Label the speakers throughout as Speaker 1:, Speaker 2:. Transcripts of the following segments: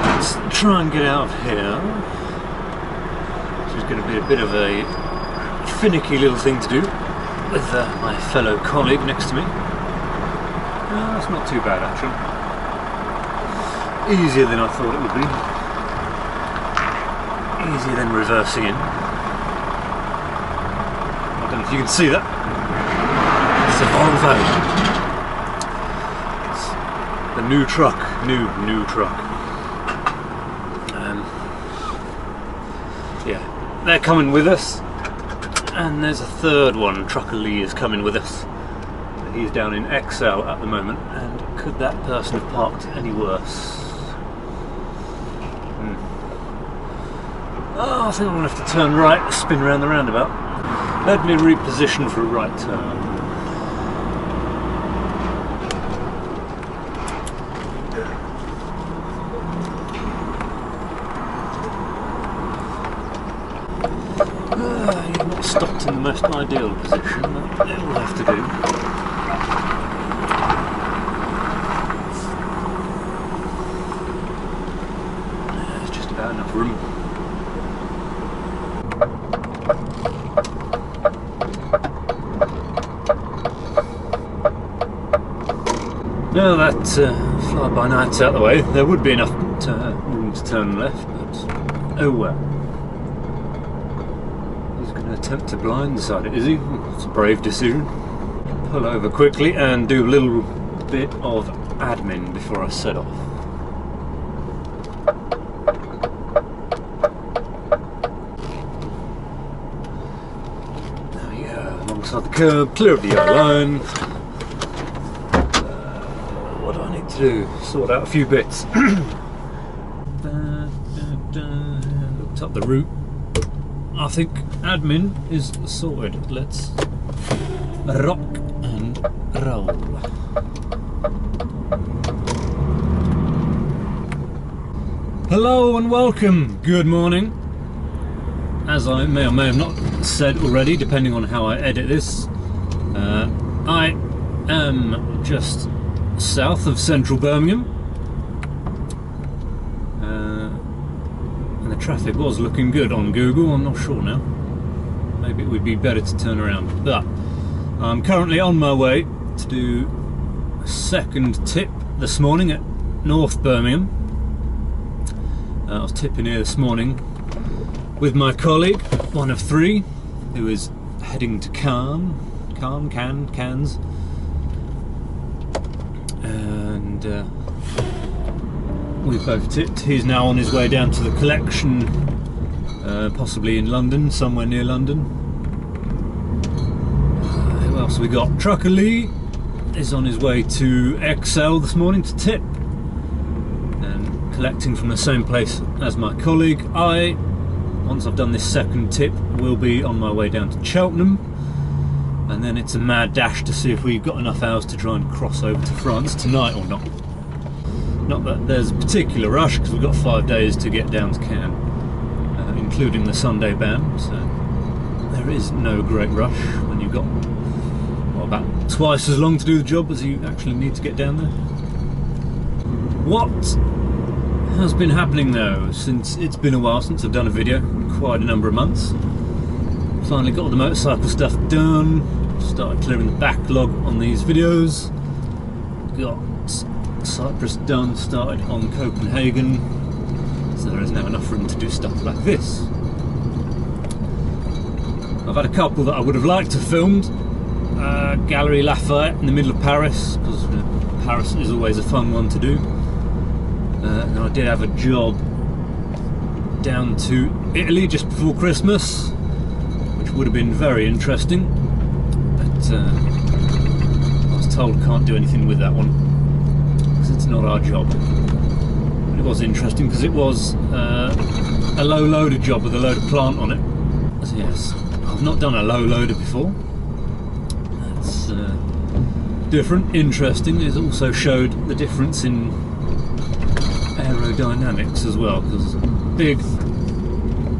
Speaker 1: Let's try and get out of here. This is going to be a bit of a finicky little thing to do with my fellow colleague next to me. That's not too bad actually. Easier than I thought it would be. Easier than reversing in. I don't know if you can see that. It's a Volvo. It's the new truck. New truck. Yeah, they're coming with us. And there's a third one, Trucker Lee, is coming with us. He's down in XL at the moment, and could that person have parked any worse? Oh, I think I'm going to have to turn right, spin around the roundabout. Let me reposition for a right turn. You're not stopped in the most ideal position, but it will have to do. There's just about enough room. Now that fly-by-night's out of the way, there would be enough room to turn left, but oh well. He's going to attempt to blindside it, is he? It's a brave decision. Pull over quickly and do a little bit of admin before I set off. There we go, alongside the curb, clear of the yellow line. To sort out a few bits. Looked up the route. I think admin is sorted. Let's rock and roll. Hello and welcome. Good morning. As I may or may have not said already, depending on how I edit this, I am just south of central Birmingham, and the traffic was looking good on Google. I'm not sure now. Maybe it would be better to turn around, but I'm currently on my way to do a second tip this morning at North Birmingham. I was tipping here this morning with my colleague, one of three, who is heading to Cairns. And we've both tipped. He's now on his way down to the collection, possibly in London, somewhere near London. Who else have we got? Trucker Lee is on his way to XL this morning to tip, and collecting from the same place as my colleague. Once I've done this second tip, will be on my way down to Cheltenham. And then it's a mad dash to see if we've got enough hours to try and cross over to France tonight or not. Not that there's a particular rush, because we've got 5 days to get down to Cairns, including the Sunday ban, so there is no great rush when you've got about twice as long to do the job as you actually need to get down there. What has been happening though, since it's been a while since I've done a video, quite a number of months. Finally got all the motorcycle stuff done, started clearing the backlog on these videos, got Cyprus done, started on Copenhagen, so there is now enough room to do stuff like this. I've had a couple that I would have liked to have filmed. Gallery Lafayette in the middle of Paris, because Paris is always a fun one to do. And I did have a job down to Italy just before Christmas, would have been very interesting, but I was told I can't do anything with that one because it's not our job. But it was interesting because it was a low loader job with a load of plant on it. So yes, I've not done a low loader before. That's different, interesting. It also showed the difference in aerodynamics as well, because big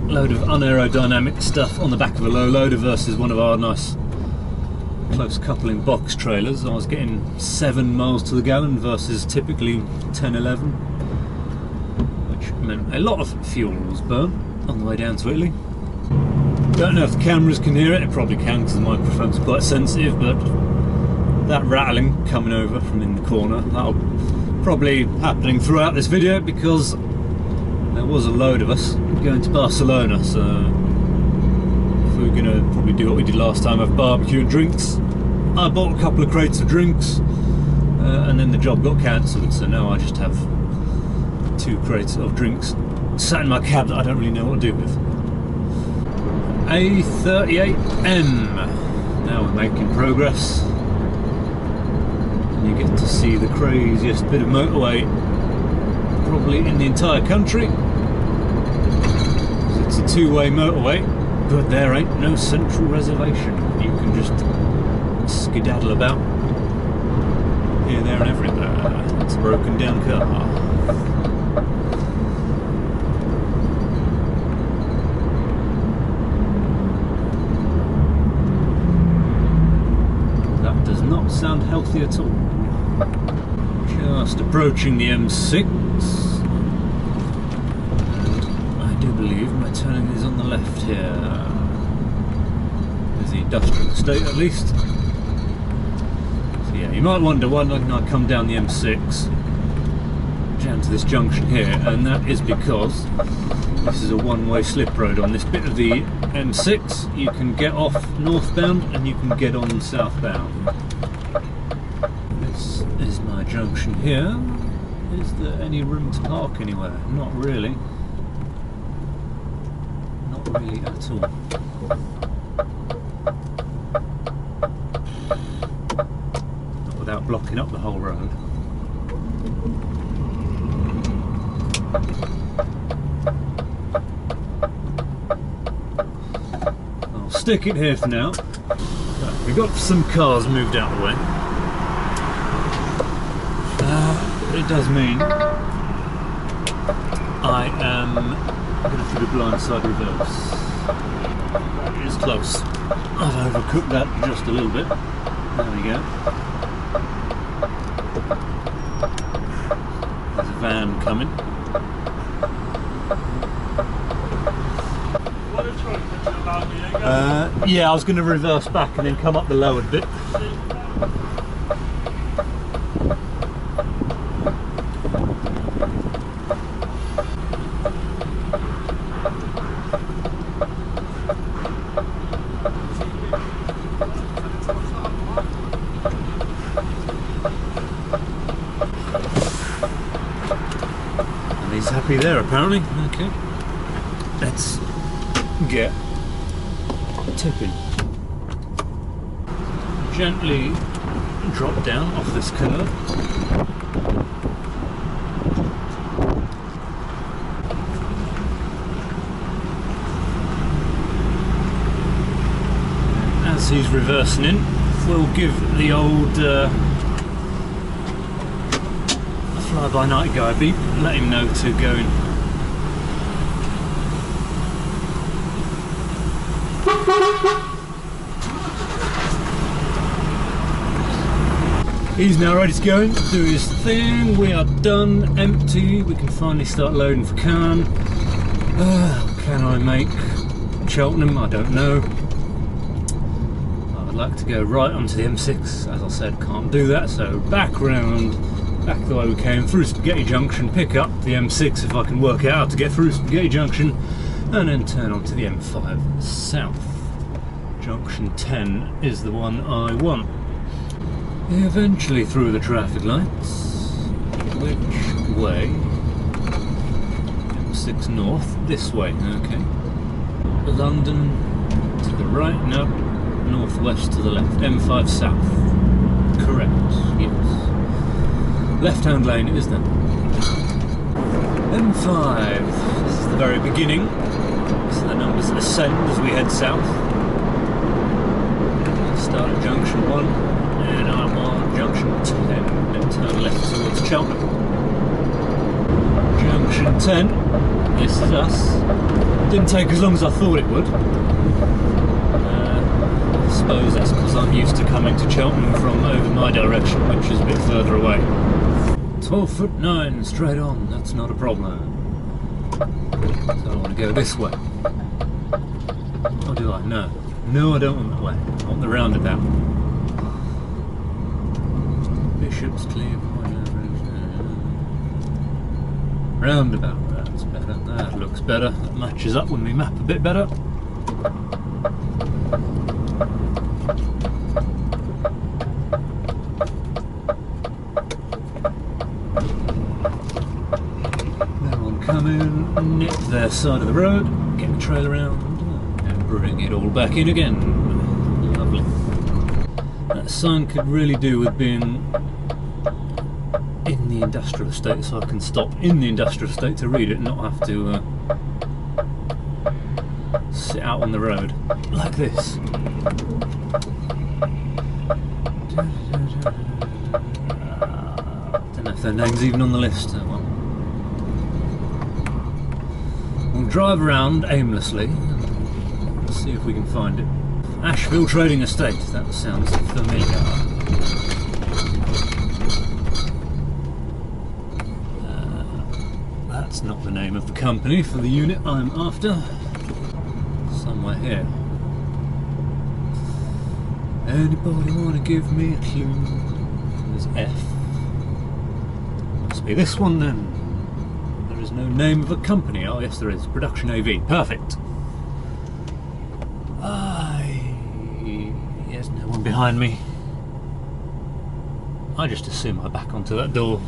Speaker 1: load of unaerodynamic stuff on the back of a low loader versus one of our nice close coupling box trailers, I was getting 7 miles to the gallon versus typically 10-11, which meant a lot of fuel was burnt on the way down to Italy. Don't know if the cameras can hear it. It probably can because the microphone's quite sensitive, but that rattling coming over from in the corner, that'll probably happening throughout this video because there was a load of us going to Barcelona, so if we were going to probably do what we did last time, have barbecue and drinks. I bought a couple of crates of drinks and then the job got cancelled, so now I just have 2 crates of drinks sat in my cab that I don't really know what to do with. A38M. Now we're making progress. You get to see the craziest bit of motorway probably in the entire country. It's a 2-way motorway, but there ain't no central reservation. You can just skedaddle about here, there and everywhere. It's a broken down car. That does not sound healthy at all. Just approaching the M6, and I do believe my turning is on the left here. There's the industrial estate at least. So yeah, you might wonder why didn't I come down the M6 down to this junction here, and that is because this is a one-way slip road. On this bit of the M6 you can get off northbound and you can get on southbound. This is my junction here. Is there any room to park anywhere? Not really. Not really at all. Not without blocking up the whole road. I'll stick it here for now. We've got some cars moved out of the way. It does mean I am going to do the blindside reverse. It is close. I've overcooked that just a little bit. There we go. There's a van coming. Yeah, I was going to reverse back and then come up the lowered bit. He's happy there apparently. Okay, let's get tipping. Gently drop down off this curve. As he's reversing in, we'll give the old fly-by-night guy a beep, let him know to go in. He's now ready to go in, do his thing. We are done, empty. We can finally start loading for Cannes. Can I make Cheltenham? I don't know. I'd like to go right onto the M6. As I said, can't do that, so back round. Back the way we came, through Spaghetti Junction, pick up the M6 if I can work it out to get through Spaghetti Junction, and then turn onto the M5 south. Junction 10 is the one I want. Eventually through the traffic lights. Which way? M6 north, this way, okay. London to the right, no, northwest to the left, M5 south. Correct, yes. Left-hand lane, isn't it? M5. This is the very beginning. So the numbers ascend as we head south. Start at junction 1, and I'm on junction 10. Then turn left towards Cheltenham. Junction 10. This is us. Didn't take as long as I thought it would. I suppose that's because I'm used to coming to Cheltenham from over my direction, which is a bit further away. 12'9" straight on, that's not a problem. So I want to go this way. Or do I? No. No, I don't want that way. I want the roundabout. Bishop's Clear. Roundabout, that's better. That looks better. That matches up with my map a bit better. Come in, nip their side of the road, get the trail around, and bring it all back in again. Lovely. That sign could really do with being in the industrial estate, so I can stop in the industrial estate to read it and not have to sit out on the road like this. Don't know if their name's even on the list. We'll drive around aimlessly and see if we can find it. Ashville Trading Estate, that sounds familiar. That's not the name of the company for the unit I'm after. Somewhere here. Anybody want to give me a clue? There's F. Must be this one then. There's no name of a company. Oh yes there is. Production AV. Perfect. There's no one behind me. I just assume I back onto that door.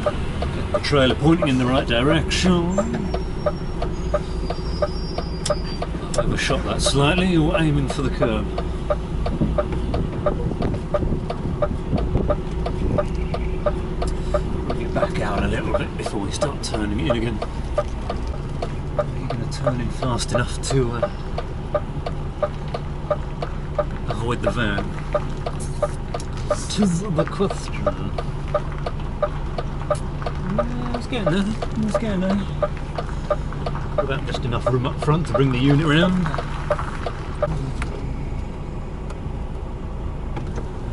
Speaker 1: Get the trailer pointing in the right direction. I've overshot that slightly. You're aiming for the curb. Back out a little bit before we start turning it in again. Are you going to turn in fast enough to avoid the van? 'Tis the question. It's getting there. It's getting there. About just enough room up front to bring the unit around.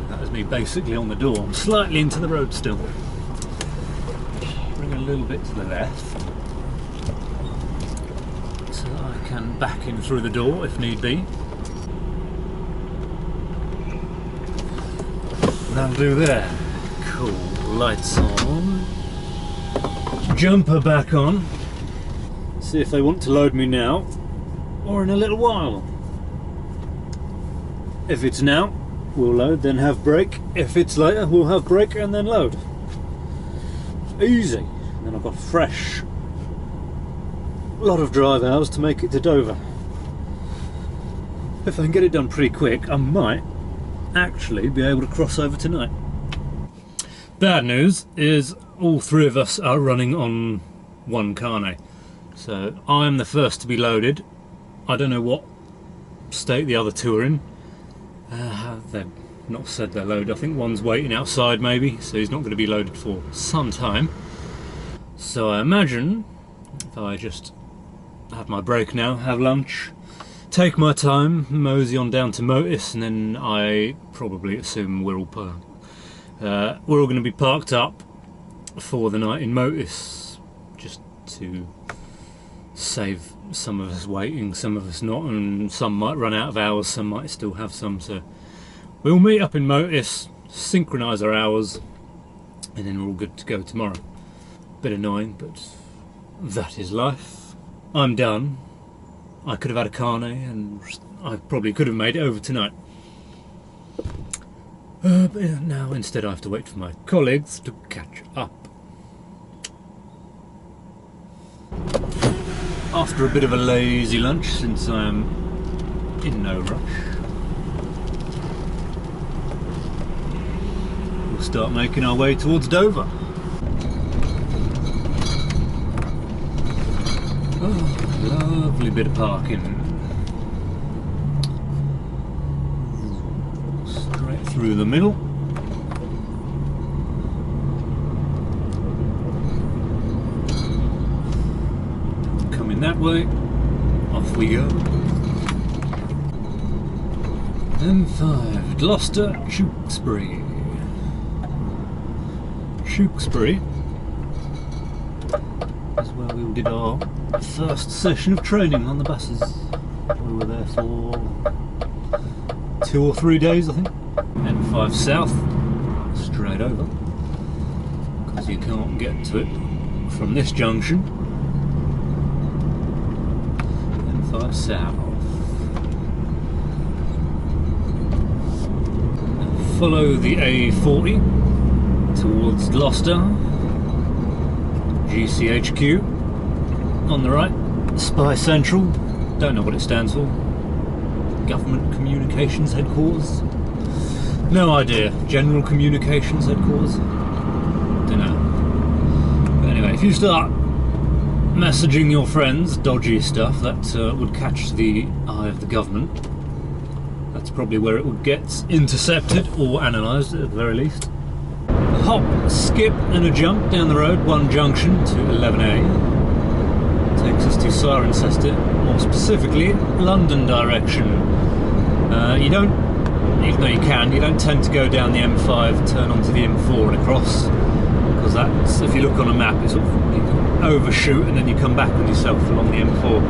Speaker 1: That is me basically on the door. I'm slightly into the road still. A little bit to the left so that I can back in through the door if need be. That'll do there. Cool. Lights on. Jumper back on. See if they want to load me now or in a little while. If it's now, we'll load, then have brake. If it's later, we'll have brake and then load. Easy. Then I've got a fresh lot of drive hours to make it to Dover. If I can get it done pretty quick, I might actually be able to cross over tonight. Bad news is all three of us are running on one carnet. So I'm the first to be loaded. I don't know what state the other two are in. They've not said they're loaded. I think one's waiting outside maybe, so he's not going to be loaded for some time. So I imagine if I just have my break now, have lunch, take my time, mosey on down to Motus, and then I probably assume we're all going to be parked up for the night in Motus, just to save some of us waiting, some of us not, and some might run out of hours, some might still have some. So we'll meet up in Motus, synchronise our hours, and then we're all good to go tomorrow. Bit annoying, but that is life. I'm done. I could have had a carnet and I probably could have made it over tonight. But now instead I have to wait for my colleagues to catch up. After a bit of a lazy lunch, since I am in no rush, we'll start making our way towards Dover. Oh, lovely bit of parking. Straight through the middle. Coming that way. Off we go. M5, Gloucester, Tewkesbury. Tewkesbury is where we did our first session of training on the buses. We were there for 2 or 3 days, I think. M5 South, straight over, because you can't get to it from this junction. M5 South. Follow the A40 towards Gloucester, GCHQ on the right, Spy Central, don't know what it stands for, Government Communications Headquarters, no idea, General Communications Headquarters, don't know. But anyway, if you start messaging your friends dodgy stuff that would catch the eye of the government, that's probably where it would get intercepted or analysed at the very least. A hop, a skip and a jump down the road, one junction to 11A. Takes us to Cirencester, more specifically London direction. You don't, even though you don't tend to go down the M5, turn onto the M4 and across, because that's, if you look on a map, it's sort of, you can overshoot and then you come back on yourself along the M4.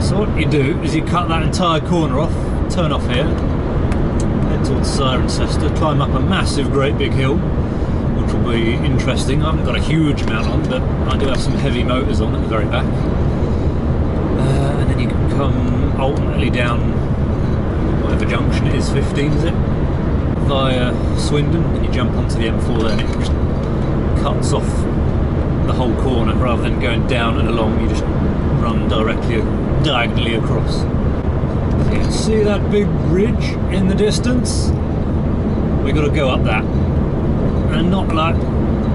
Speaker 1: So what you do is you cut that entire corner off, turn off here, head towards Cirencester, climb up a massive great big hill, which will be interesting. I haven't got a huge amount on, but I do have some heavy motors on at the very back. And then you can come ultimately down whatever junction it is, 15 is it, via Swindon, and you jump onto the M4 there and it just cuts off the whole corner. Rather than going down and along, you just run diagonally across. So you can see that big ridge in the distance. We've got to go up that, and not like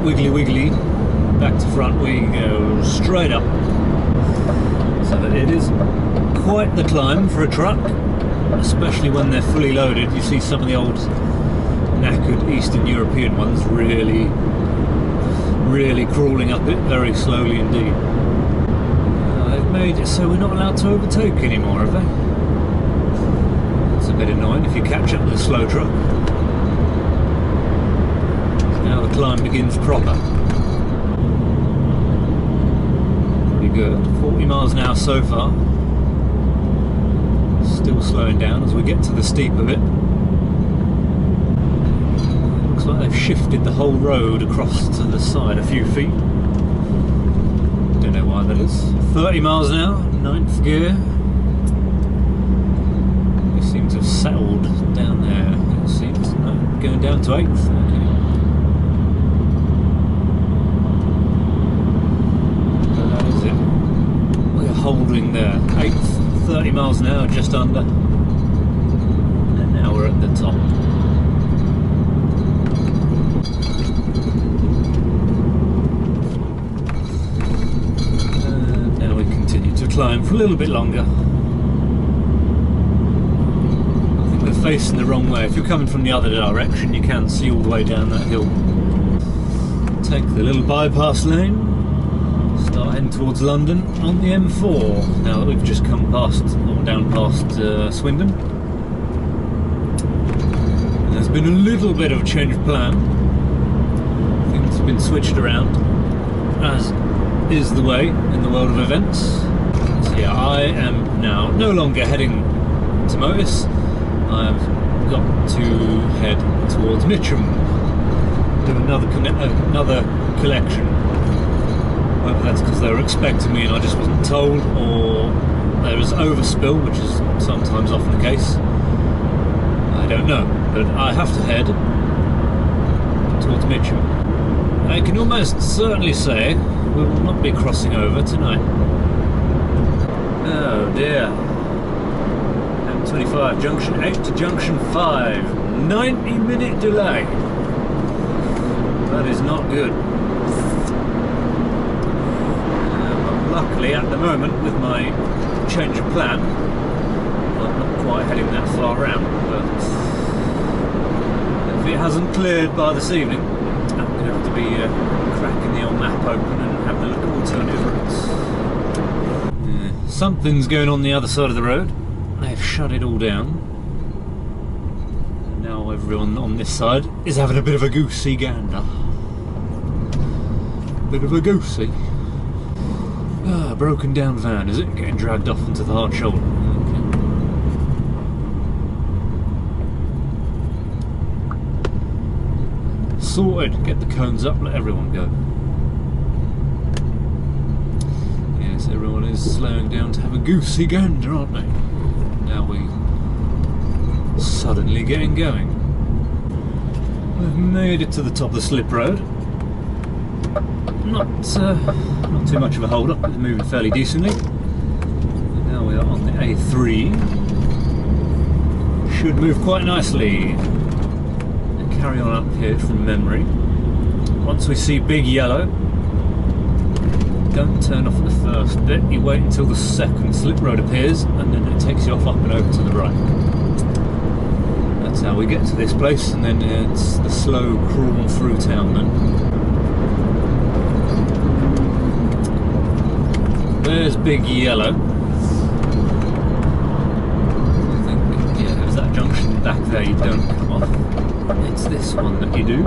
Speaker 1: wiggly back to front, we go straight up. So that it is quite the climb for a truck, especially when they're fully loaded. You see some of the old knackered Eastern European ones really crawling up it very slowly indeed. They've made it so we're not allowed to overtake anymore, have they? That's a bit annoying if you catch up with a slow truck. Now the climb begins proper. Pretty good. 40 miles an hour so far. Still slowing down as we get to the steep of it. Looks like they've shifted the whole road across to the side a few feet. Don't know why that is. 30 miles an hour, 9th gear. We seem to have settled down there, it seems. No, going down to 8th. Okay. So that is it. We're holding there. 8th, 30 miles an hour, just under. And now we're at the top. Climb for a little bit longer. I think we're facing the wrong way. If you're coming from the other direction, you can see all the way down that hill. Take the little bypass lane, start heading towards London on the M4, now that we've just come past, or down past Swindon. And there's been a little bit of a change of plan. Things have been switched around, as is the way in the world of events. So yeah, I am now no longer heading to Motus. I've got to head towards Mitcham, do another collection. Whether that's because they were expecting me and I just wasn't told, or there is overspill, which is sometimes often the case. I don't know, but I have to head towards Mitcham. I can almost certainly say we will not be crossing over tonight. Oh dear. M25, junction 8 to junction 5. 90-minute delay. That is not good. Luckily at the moment, with my change of plan, I'm not quite heading that far round, but if it hasn't cleared by this evening, I'm going to have to be cracking the old map open and having a look at alternative routes. Something's going on the other side of the road. They've shut it all down. Now everyone on this side is having a bit of a goosey gander. Bit of a goosey. Ah, broken down van, is it? Getting dragged off into the hard shoulder. Okay. Sorted. Get the cones up, let everyone go. Yes, everyone is slowing down to have a goosey gander, aren't they? Now we suddenly getting going. We've made it to the top of the slip road. Not too much of a hold up, it's moving fairly decently. And now we are on the A3. Should move quite nicely. And carry on up here from memory. Once we see big yellow, don't turn off at the first bit, you wait until the second slip road appears and then it takes you off up and over to the right. That's how we get to this place, and then it's the slow crawl through town then. There's big yellow. I think, yeah, there's that junction back there you don't come off. It's this one that you do.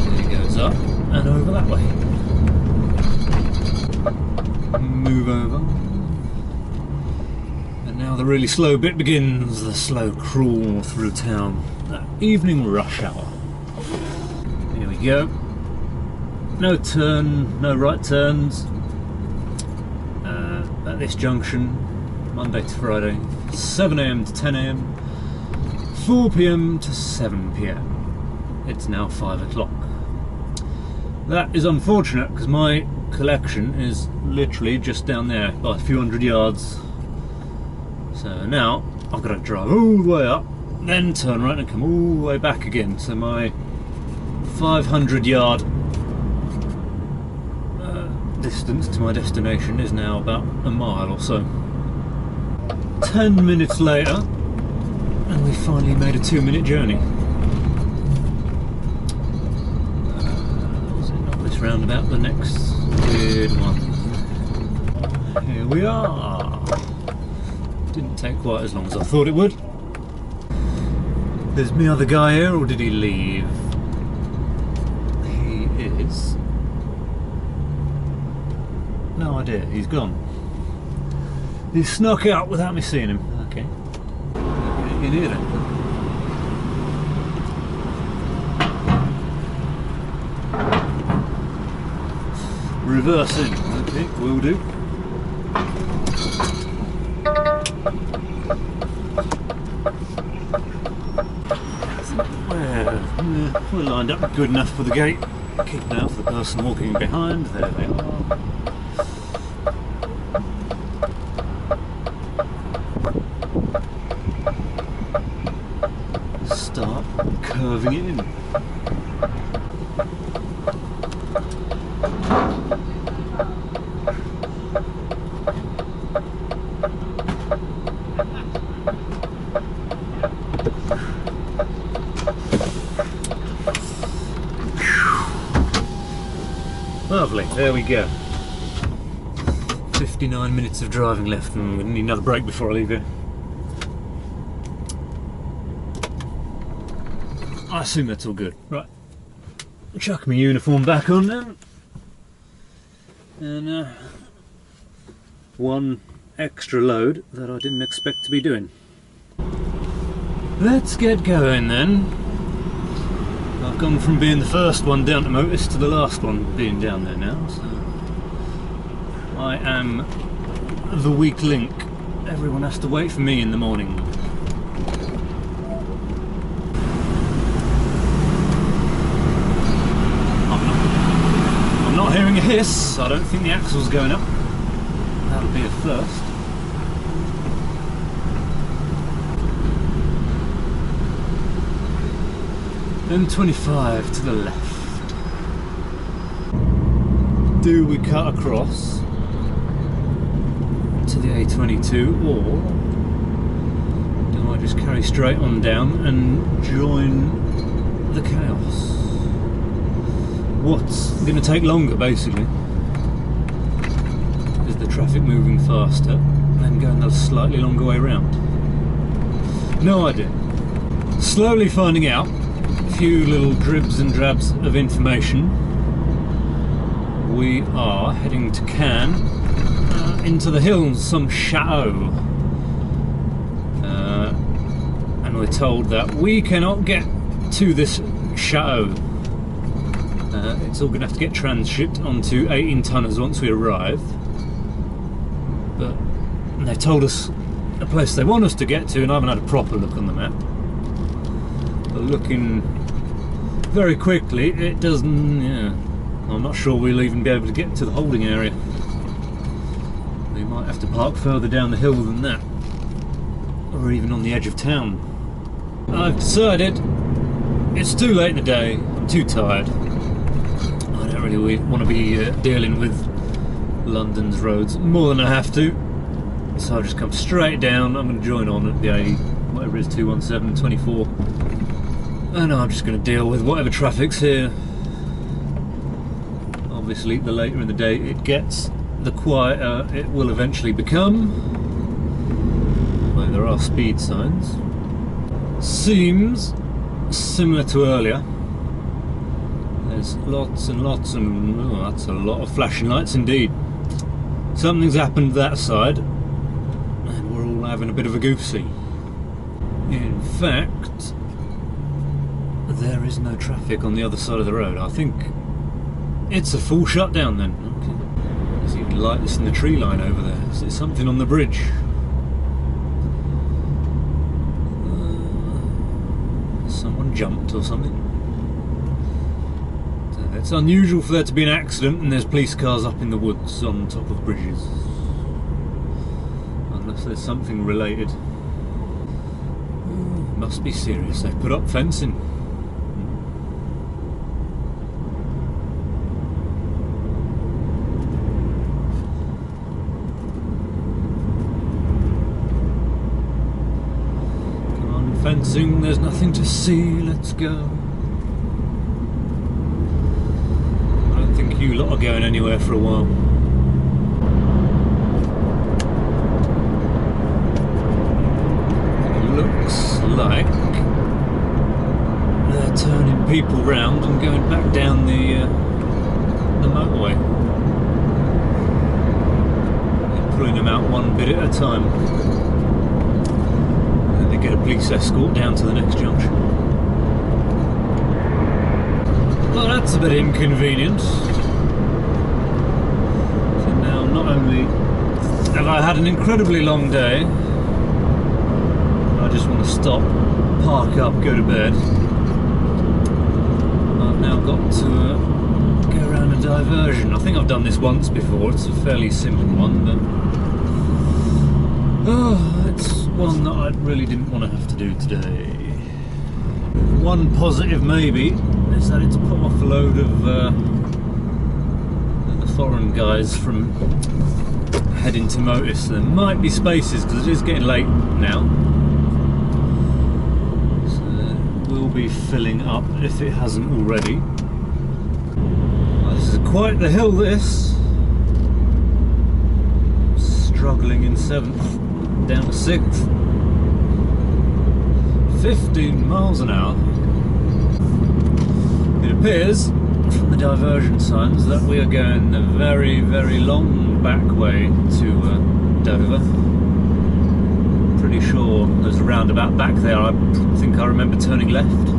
Speaker 1: There it goes up and over that way. Move over. And now the really slow bit begins, the slow crawl through town. That evening rush hour. Here we go. No turn, no right turns at this junction, Monday to Friday, 7 AM to 10 AM, 4 PM to 7 PM. It's now 5 o'clock. That is unfortunate because my collection is literally just down there by a few hundred yards. So now I've got to drive all the way up, then turn right and come all the way back again. So my 500 yard distance to my destination is now about a mile or so. 10 minutes later and we finally made a 2-minute journey. Was it not this roundabout, the next good one? Here we are. Didn't take quite as long as I thought it would. There's my other guy here, or did he leave? He is. No idea, he's gone. He snuck out without me seeing him. Okay. Get in here then. Reverse in. Okay, will do. We're lined up good enough for the gate. Keep an eye out for the person walking behind. There they are. Start curving it in. Lovely, there we go. 59 minutes of driving left, and we're going to need another break before I leave here. I assume that's all good. Right, chuck my uniform back on now. And one extra load that I didn't expect to be doing. Let's get going then. I've gone from being the first one down to Motus to the last one being down there now, so I am the weak link. Everyone has to wait for me in the morning. I'm not hearing a hiss. I don't think the axle's going up. That'll be a first. M25 to the left. Do we cut across to the A22, or do I just carry straight on down and join the chaos? What's going to take longer basically is the traffic moving faster and going the slightly longer way round. No idea. Slowly finding out a few little dribs and drabs of information. We are heading to Cannes, into the hills, some chateau. And we're told that we cannot get to this chateau. It's all going to have to get transshipped onto 18-tonners once we arrive. But they told us a place they want us to get to, and I haven't had a proper look on the map. But looking very quickly, it doesn't. Yeah, I'm not sure we'll even be able to get to the holding area. We might have to park further down the hill than that, or even on the edge of town. I've decided it's too late in the day. I'm too tired. I don't really want to be dealing with London's roads more than I have to. So I've just come straight down. I'm going to join on at the whatever it is, 217-24. And I'm just going to deal with whatever traffic's here. Obviously, the later in the day it gets, the quieter it will eventually become. Well, there are speed signs. Seems similar to earlier. There's lots and lots, and oh, that's a lot of flashing lights indeed. Something's happened that side, and we're all having a bit of a goosey. In fact, there is no traffic on the other side of the road. I think it's a full shutdown then. Okay. There's even lights in the tree line over there. Is it something on the bridge? Someone jumped or something. It's unusual for there to be an accident and there's police cars up in the woods on top of bridges. Unless there's something related. It must be serious. They've put up fencing. Come on, fencing, there's nothing to see, let's go. You lot are going anywhere for a while. It looks like they're turning people round and going back down the motorway. They're pulling them out one bit at a time. And then they get a police escort down to the next junction. Well, that's a bit inconvenient. Not only have I had an incredibly long day, I just want to stop, park up, go to bed. I've now got to go around a diversion. I think I've done this once before. It's a fairly simple one, but it's one that I really didn't want to have to do today. One positive maybe is that it's put off a load of foreign guys from heading to Motus. There might be spaces because it is getting late now, so we'll be filling up if it hasn't already. Well, this is quite the hill, this. Struggling in 7th, down to 6th. 15 miles an hour. It appears from the diversion signs that we are going the very, very long back way to Dover. Pretty sure there's a roundabout back there. I think I remember turning left.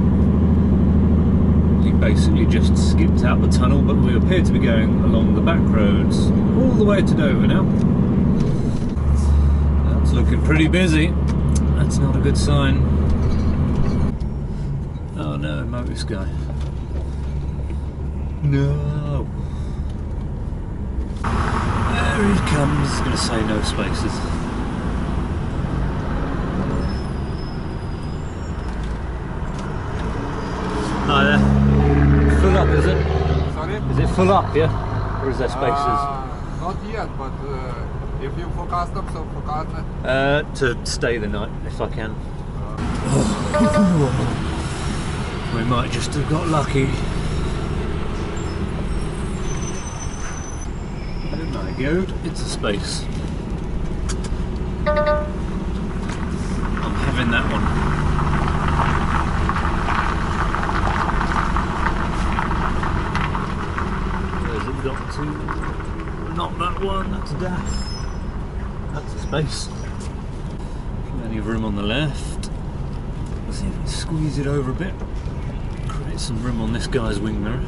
Speaker 1: We basically just skipped out the tunnel, but we appear to be going along the back roads all the way to Dover now. That's looking pretty busy. That's not a good sign. Oh no, Motus guy. No. There he comes. He's going to say no spaces. Hi there. Full up, is it?
Speaker 2: Sorry?
Speaker 1: Is it full up, yeah? Or is there spaces?
Speaker 2: Not yet, but if you forecast them, so forecast it.
Speaker 1: To stay the night, if I can. We might just have got lucky. Good, it's a space. I'm having find that one. Where's it got to? Not that one, that's a dash. That's a space. Plenty of room on the left. Let's see if we can squeeze it over a bit. Create some room on this guy's wing mirror.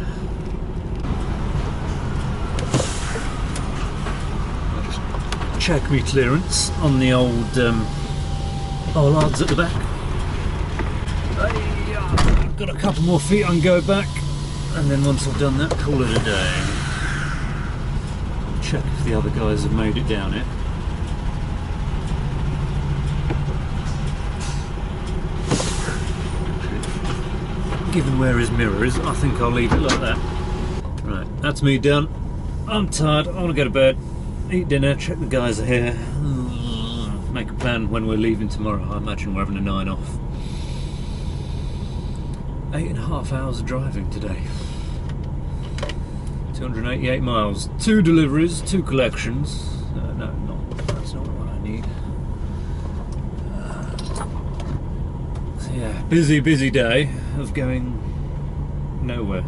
Speaker 1: I'll just check me clearance on the old bollards at the back. I've got a couple more feet I can go back, and then once I've done that, call it a day. I'll check if the other guys have made it down here. Given where his mirror is, I think I'll leave it like that. Right, that's me done. I'm tired, I want to go to bed, eat dinner, check the guys are here, make a plan when we're leaving tomorrow. I imagine we're having a 9 off. 8.5 hours of driving today. 288 miles, 2 deliveries, 2 collections. No, that's not what I need. So yeah, busy day of going nowhere.